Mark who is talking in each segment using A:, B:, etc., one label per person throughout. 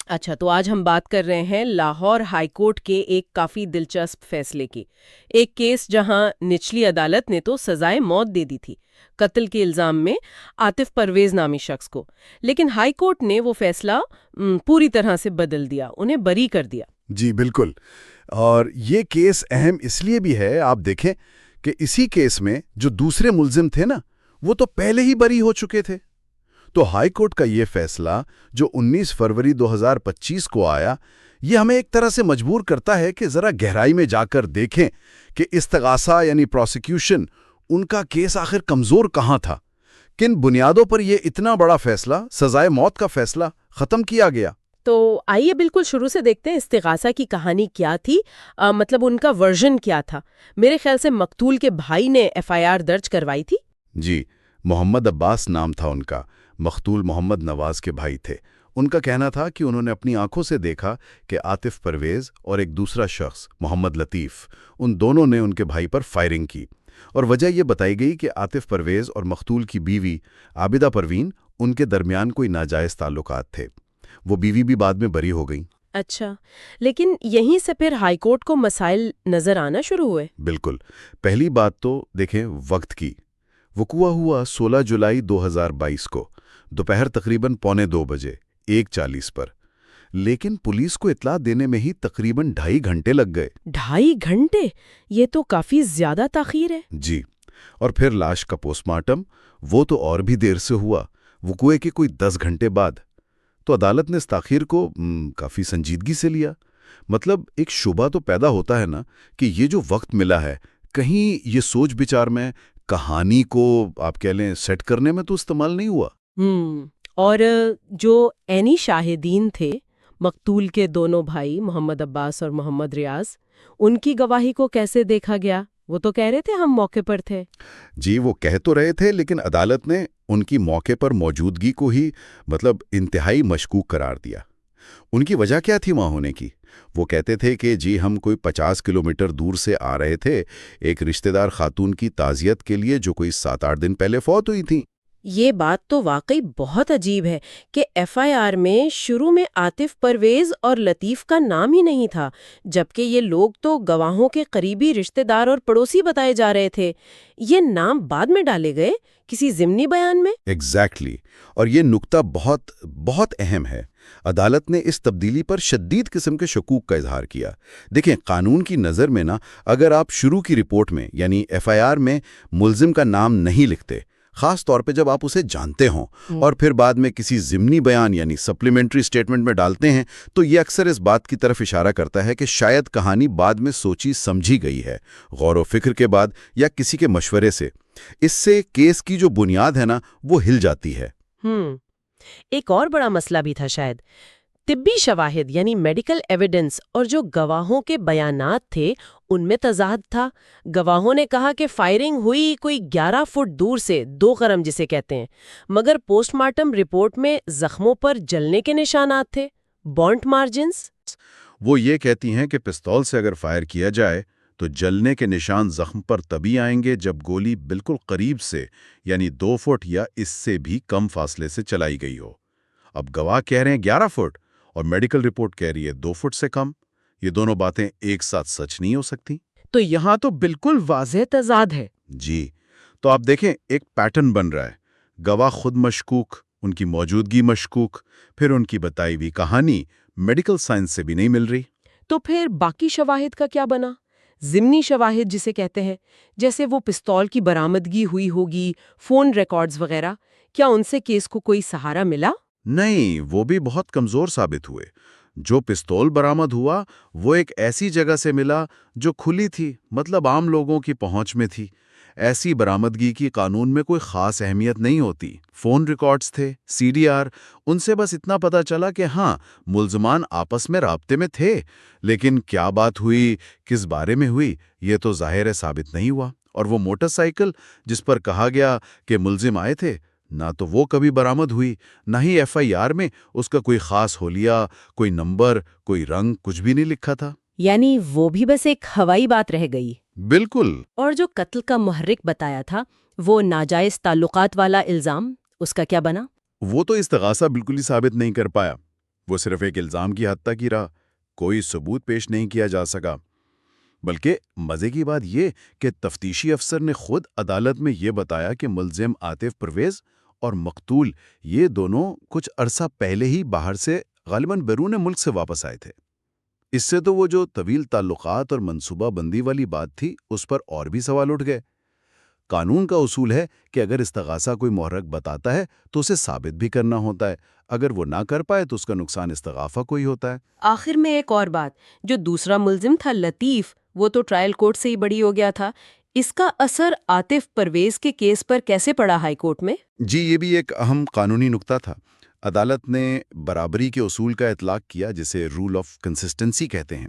A: اچھا، تو آج ہم بات کر رہے ہیں لاہور ہائی کورٹ کے ایک کافی دلچسپ فیصلے کی۔ ایک کیس جہاں نچلی عدالت نے تو سزائے موت دے دی تھی قتل کے الزام میں عاطف پرویز نامی شخص کو، لیکن ہائی کورٹ نے وہ فیصلہ پوری طرح سے بدل دیا، انہیں بری کر دیا۔
B: جی بالکل، اور یہ کیس اہم اس لیے بھی ہے، آپ دیکھیں کہ اسی کیس میں جو دوسرے ملزم تھے نا، وہ تو پہلے ہی بری ہو چکے تھے۔ تو ہائی کورٹ کا یہ فیصلہ جو 19 فروری 2025 کو آیا، یہ ہمیں ایک طرح سے مجبور کرتا ہے کہ ذرا گہرائی میں جا کر دیکھیں کہ استغاثہ یعنی پروسیکیوشن، ان کا کیس آخر کمزور کہاں تھا، کن بنیادوں پر یہ اتنا بڑا فیصلہ، سزائے موت کا فیصلہ ختم کیا گیا۔
A: تو آئیے بالکل شروع سے دیکھتے ہیں استغاثہ کی کہانی کیا تھی، مطلب ان کا ورژن کیا تھا۔ میرے خیال سے مقتول کے بھائی نے ایف آئی آر درج کروائی تھی۔
B: جی، محمد عباس نام تھا ان کا، مقتول محمد نواز کے بھائی تھے۔ ان کا کہنا تھا کہ انہوں نے اپنی آنکھوں سے دیکھا کہ عاطف پرویز اور ایک دوسرا شخص محمد لطیف، ان دونوں نے ان کے بھائی پر فائرنگ کی، اور وجہ یہ بتائی گئی کہ عاطف پرویز اور مقتول کی بیوی عابدہ پروین، ان کے درمیان کوئی ناجائز تعلقات تھے۔ وہ بیوی بھی بعد میں بری ہو گئی۔
A: اچھا، لیکن یہیں سے پھر ہائی کورٹ کو مسائل نظر آنا شروع ہوئے۔
B: بالکل، پہلی بات تو دیکھیں وقت کی۔ وقوع ہوا 16 جولائی 2022 کو، دوپہر تقریباً 1:45 بجے 1:40 پر، لیکن پولیس کو اطلاع دینے میں ہی تقریباً 2.5 گھنٹے لگ گئے۔
A: 2.5 گھنٹے؟ یہ تو کافی زیادہ تاخیر ہے۔
B: جی، اور پھر لاش کا پوسٹ مارٹم، وہ تو اور بھی دیر سے ہوا، وقوع کے کوئی 10 گھنٹے بعد۔ تو عدالت نے اس تاخیر کو کافی سنجیدگی سے لیا۔ مطلب ایک شبہ تو پیدا ہوتا ہے نا کہ یہ جو وقت ملا ہے، کہیں یہ سوچ بچار میں، کہانی کو آپ کہہ لیں سیٹ کرنے میں تو استعمال نہیں ہوا۔
A: اور جو عینی شاہدین تھے، مقتول کے دونوں بھائی محمد عباس اور محمد ریاض، ان کی گواہی کو کیسے دیکھا گیا؟ وہ تو کہہ رہے تھے ہم موقع پر تھے۔
B: جی، وہ کہہ تو رہے تھے، لیکن عدالت نے ان کی موقع پر موجودگی کو ہی انتہائی مشکوک قرار دیا۔ ان کی وجہ کیا تھی وہاں ہونے کی؟ وہ کہتے تھے کہ جی ہم کوئی 50 کلومیٹر دور سے آ رہے تھے ایک رشتہ دار خاتون کی تعزیت کے لیے جو کوئی 7-8 دن پہلے فوت ہوئی تھی۔
A: یہ بات تو واقعی بہت عجیب ہے کہ ایف آئی آر میں شروع میں عاطف پرویز اور لطیف کا نام ہی نہیں تھا، جبکہ یہ لوگ تو گواہوں کے قریبی رشتہ دار اور پڑوسی بتائے جا رہے تھے۔ یہ نام بعد میں ڈالے گئے کسی ضمنی بیان میں؟
B: ایگزیکٹلی، اور یہ نکتہ بہت بہت اہم ہے۔ عدالت نے اس تبدیلی پر شدید قسم کے شکوک کا اظہار کیا۔ دیکھیں، قانون کی نظر میں نا، اگر آپ شروع کی رپورٹ میں یعنی ایف آئی آر میں ملزم کا نام نہیں لکھتے، خاص طور پہ جب آپ اسے جانتے ہوں، اور پھر بعد میں کسی ضمنی بیان یعنی سپلیمنٹری سٹیٹمنٹ میں ڈالتے ہیں، تو یہ اکثر اس بات کی طرف اشارہ کرتا ہے کہ شاید کہانی بعد میں سوچی سمجھی گئی ہے، غور و فکر کے بعد یا کسی کے مشورے سے۔ اس سے کیس کی جو بنیاد ہے نا، وہ ہل جاتی ہے۔
A: ایک اور بڑا مسئلہ بھی تھا شاید، طبی شواہد یعنی میڈیکل ایویڈنس، اور جو گواہوں کے بیانات تھے ان میں تضاد تھا۔ گواہوں نے کہا کہ فائرنگ ہوئی کوئی 11 فٹ دور سے، 2 قرم جسے کہتے ہیں، مگر پوسٹ مارٹم رپورٹ میں زخموں پر جلنے کے نشانات تھے، بونٹ مارجنز۔
B: وہ یہ کہتی ہیں کہ پستول سے اگر فائر کیا جائے تو جلنے کے نشان زخم پر تبھی آئیں گے جب گولی بالکل قریب سے یعنی 2 فٹ یا اس سے بھی کم فاصلے سے چلائی گئی ہو۔ اب گواہ کہہ رہے ہیں 11 فٹ اور میڈیکل رپورٹ کہہ رہی ہے 2 فٹ سے کم۔ یہ دونوں باتیں ایک ساتھ سچ نہیں ہو سکتی۔
A: تو یہاں تو بالکل واضح تضاد ہے۔
B: جی، تو آپ دیکھیں ایک پیٹرن بن رہا ہے، گواہ خود مشکوک، ان کی موجودگی مشکوک، پھر ان کی بتائی ہوئی کہانی میڈیکل سائنس سے بھی نہیں مل رہی۔
A: تو پھر باقی شواہد کا کیا بنا؟ ضمنی شواہد جسے کہتے ہیں، جیسے وہ پستول کی برآمدگی ہوئی ہوگی، فون ریکارڈز وغیرہ، کیا ان سے کیس کو کوئی سہارا ملا؟
B: نہیں، وہ بھی بہت کمزور ثابت ہوئے۔ جو پستول برآمد ہوا وہ ایک ایسی جگہ سے ملا جو کھلی تھی، مطلب عام لوگوں کی پہنچ میں تھی۔ ایسی برآمدگی کی قانون میں کوئی خاص اہمیت نہیں ہوتی۔ فون ریکارڈز تھے، سی ڈی آر، ان سے بس اتنا پتا چلا کہ ہاں ملزمان آپس میں رابطے میں تھے، لیکن کیا بات ہوئی، کس بارے میں ہوئی، یہ تو ظاہر ہے ثابت نہیں ہوا۔ اور وہ موٹر سائیکل جس پر کہا گیا کہ ملزم آئے تھے، نہ تو وہ کبھی برآمد ہوئی، نہ ہی ایف آئی آر میں اس کا کوئی خاص حلیہ، کوئی نمبر، کوئی رنگ، کچھ بھی نہیں لکھا تھا۔
A: یعنی وہ بھی بس ایک ہوائی بات رہ گئی۔
B: بالکل۔
A: اور جو قتل کا محرک بتایا تھا، وہ ناجائز تعلقات والا الزام، اس کا کیا بنا؟
B: وہ تو استغاثہ بالکل ہی ثابت نہیں کر پایا۔ وہ صرف ایک الزام کی حد تک ہی رہا، کوئی ثبوت پیش نہیں کیا جا سکا۔ بلکہ مزے کی بات یہ کہ تفتیشی افسر نے خود عدالت میں یہ بتایا کہ ملزم عاطف پرویز اور مقتول یہ دونوں کچھ عرصہ پہلے ہی باہر سے غالباً بیرون ملک سے واپس آئے تھے۔ اس سے تو وہ جو طویل تعلقات اور منصوبہ بندی والی بات تھی اس پر اور بھی سوال اٹھ گئے۔ قانون کا اصول ہے کہ اگر استغاثہ کوئی محرک بتاتا ہے تو اسے ثابت بھی کرنا ہوتا ہے، اگر وہ نہ کر پائے تو اس کا نقصان استغاثہ کو ہی ہوتا ہے۔
C: آخر میں ایک اور بات، جو دوسرا ملزم تھا لطیف، وہ تو ٹرائل کورٹ سے ہی بری ہو گیا تھا، اس کا اثر عاطف پرویز کے کیس پر کیسے پڑا ہائی کورٹ میں؟
B: جی، یہ بھی ایک اہم قانونی نقطہ تھا۔ عدالت نے برابری کے اصول کا اطلاق کیا، جسے رول آف کنسسٹنسی کہتے ہیں۔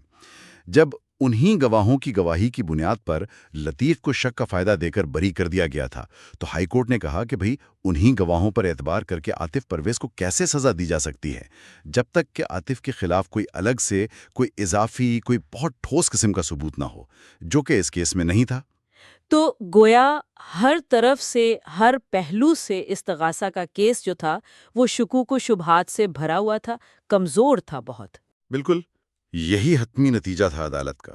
B: جب انہی گواہوں کی گواہی کی بنیاد پر لطیف کو شک کا فائدہ دے کر بری کر دیا گیا تھا، تو ہائی کورٹ نے کہا کہ بھئی انہی گواہوں پر اعتبار کر کے عاطف پرویز کو کیسے سزا دی جا سکتی ہے، جب تک کہ عاطف کے خلاف کوئی الگ سے کوئی اضافی کوئی بہت ٹھوس قسم کا ثبوت نہ ہو، جو کہ اس کیس میں نہیں تھا۔
C: تو گویا ہر طرف سے، ہر پہلو سے استغاثہ کا کیس جو تھا وہ شکوک و شبہات سے بھرا ہوا تھا، کمزور تھا بہت۔
B: بالکل، یہی حتمی نتیجہ تھا عدالت کا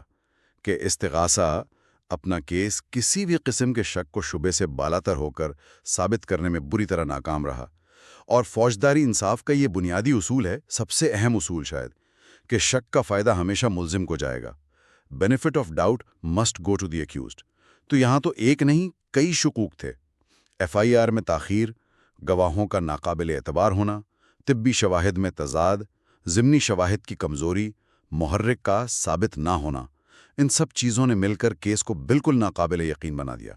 B: کہ استغاثہ اپنا کیس کسی بھی قسم کے شک و شبے سے بالاتر ہو کر ثابت کرنے میں بری طرح ناکام رہا۔ اور فوجداری انصاف کا یہ بنیادی اصول ہے، سب سے اہم اصول شاید، کہ شک کا فائدہ ہمیشہ ملزم کو جائے گا۔ Benefit of doubt must go to the accused. تو یہاں تو ایک نہیں کئی شکوک تھے۔ ایف آئی آر میں تاخیر، گواہوں کا ناقابل اعتبار ہونا، طبی شواہد میں تضاد، ضمنی شواہد کی کمزوری، محرک کا ثابت نہ ہونا، ان سب چیزوں نے مل کر کیس کو بالکل ناقابل یقین بنا دیا۔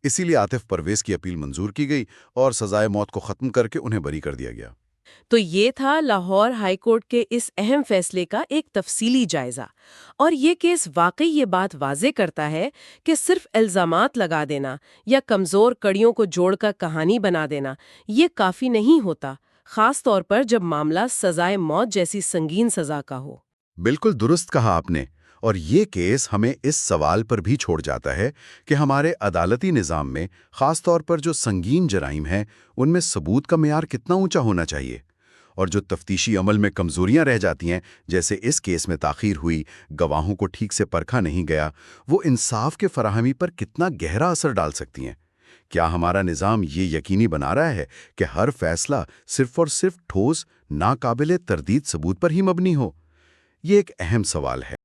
B: اسی لیے عاطف پرویز کی اپیل منظور کی گئی اور سزائے موت کو ختم کر کے انہیں بری کر دیا گیا۔
C: تو یہ تھا لاہور ہائی کورٹ کے اس اہم فیصلے کا ایک تفصیلی جائزہ، اور یہ کیس واقعی یہ بات واضح کرتا ہے کہ صرف الزامات لگا دینا یا کمزور کڑیوں کو جوڑ کر کہانی بنا دینا یہ کافی نہیں ہوتا، خاص طور پر جب معاملہ سزائے موت جیسی سنگین سزا کا ہو۔
B: بالکل درست کہا آپ نے، اور یہ کیس ہمیں اس سوال پر بھی چھوڑ جاتا ہے کہ ہمارے عدالتی نظام میں خاص طور پر جو سنگین جرائم ہیں ان میں ثبوت کا معیار کتنا اونچا ہونا چاہیے، اور جو تفتیشی عمل میں کمزوریاں رہ جاتی ہیں، جیسے اس کیس میں تاخیر ہوئی، گواہوں کو ٹھیک سے پرکھا نہیں گیا، وہ انصاف کے فراہمی پر کتنا گہرا اثر ڈال سکتی ہیں۔ کیا ہمارا نظام یہ یقینی بنا رہا ہے کہ ہر فیصلہ صرف اور صرف ٹھوس، ناقابل تردید ثبوت پر ہی مبنی ہو؟ یہ ایک اہم سوال ہے۔